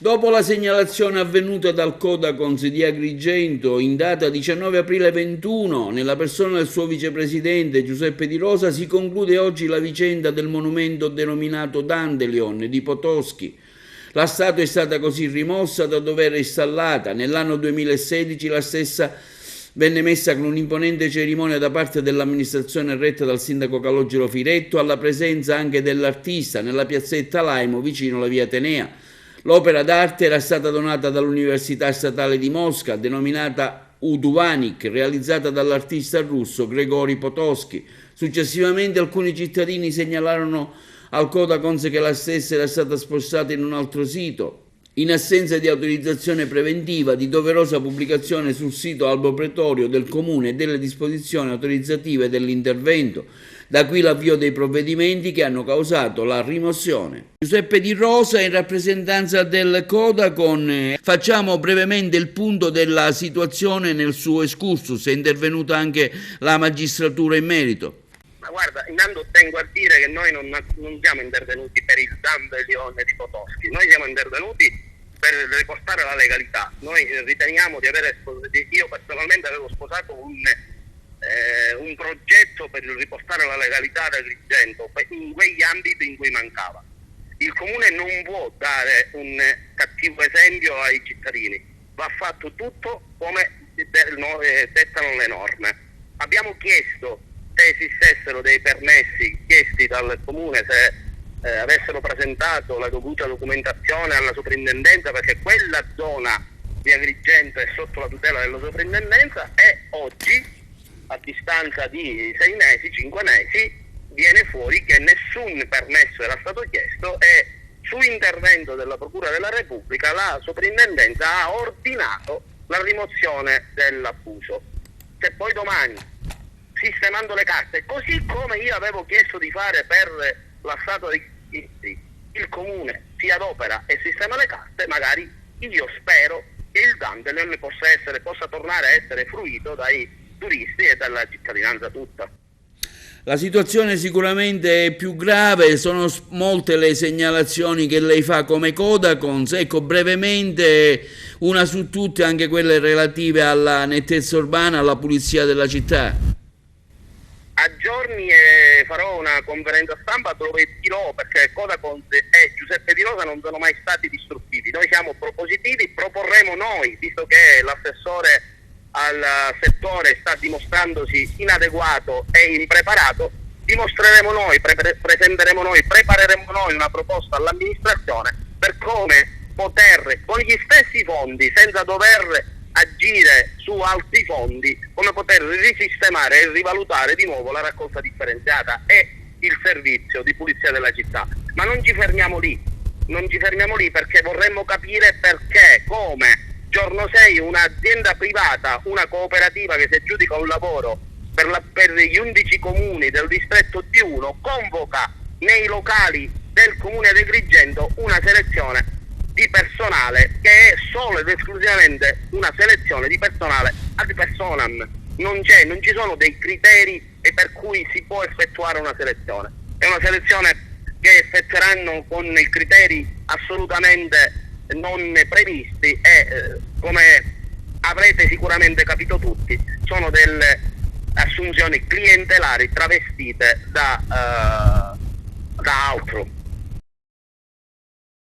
Dopo la segnalazione avvenuta dal Codacons di Agrigento in data 19 aprile 21, nella persona del suo vicepresidente Giuseppe Di Rosa, si conclude oggi la vicenda del monumento denominato Dandelion di Potoschi. La statua è stata così rimossa da dove era installata. Nell'anno 2016 la stessa venne messa con un'imponente cerimonia da parte dell'amministrazione retta dal sindaco Calogero Firetto, alla presenza anche dell'artista nella piazzetta Laimo vicino alla via Atenea. L'opera d'arte era stata donata dall'Università Statale di Mosca, denominata Uduvanik, realizzata dall'artista russo Grigori Potoschi. Successivamente alcuni cittadini segnalarono al Codacons che la stessa era stata spostata in un altro sito. In assenza di autorizzazione preventiva, di doverosa pubblicazione sul sito albo pretorio del Comune e delle disposizioni autorizzative dell'intervento. Da qui l'avvio dei provvedimenti che hanno causato la rimozione. Giuseppe Di Rosa, in rappresentanza del Codacons, facciamo brevemente il punto della situazione nel suo excursus. È intervenuta anche la magistratura in merito. Ma guarda, intanto tengo a dire che noi non siamo intervenuti per il Dandelion di Potoschi, noi siamo intervenuti per riportare la legalità. Noi riteniamo di avere, io personalmente avevo sposato un progetto per riportare la legalità ad Agrigento in quegli ambiti in cui mancava. Il Comune non può dare un cattivo esempio ai cittadini, va fatto tutto come dettano le norme. Abbiamo chiesto se esistessero dei permessi chiesti dal Comune, se avessero presentato la dovuta documentazione alla soprintendenza, perché quella zona di Agrigento è sotto la tutela della soprintendenza, e oggi, a distanza di 6 mesi, 5 mesi, viene fuori che nessun permesso era stato chiesto e su intervento della Procura della Repubblica la soprintendenza ha ordinato la rimozione dell'abuso. Se poi domani, sistemando le carte, così come io avevo chiesto di fare per la statua di Chitti, il Comune si adopera e sistema le carte, magari io spero che il Dandelion possa tornare a essere fruito dai turisti e dalla cittadinanza tutta. La situazione sicuramente è più grave, sono molte le segnalazioni che lei fa come Codacons. Ecco, brevemente, una su tutte, anche quelle relative alla nettezza urbana, alla pulizia della città. A giorni farò una conferenza stampa dove dirò perché Codacons e Giuseppe Di Rosa non sono mai stati distruttivi. Noi siamo propositivi, proporremo noi, visto che l'assessore al settore sta dimostrandosi inadeguato e impreparato, dimostreremo noi, presenteremo noi, prepareremo noi una proposta all'amministrazione per come poter, con gli stessi fondi, senza dover agire su altri fondi, come poter risistemare e rivalutare di nuovo la raccolta differenziata e il servizio di pulizia della città. Ma non ci fermiamo lì, perché vorremmo capire perché, come giorno 6 un'azienda privata, una cooperativa che si aggiudica un lavoro per gli 11 comuni del distretto D1, convoca nei locali del comune di Agrigento una selezione di personale che è solo ed esclusivamente una selezione di personale ad personam. Non ci sono dei criteri per cui si può effettuare una selezione. È una selezione che effettueranno con i criteri assolutamente non previsti e come avrete sicuramente capito tutti, sono delle assunzioni clientelari travestite da altro.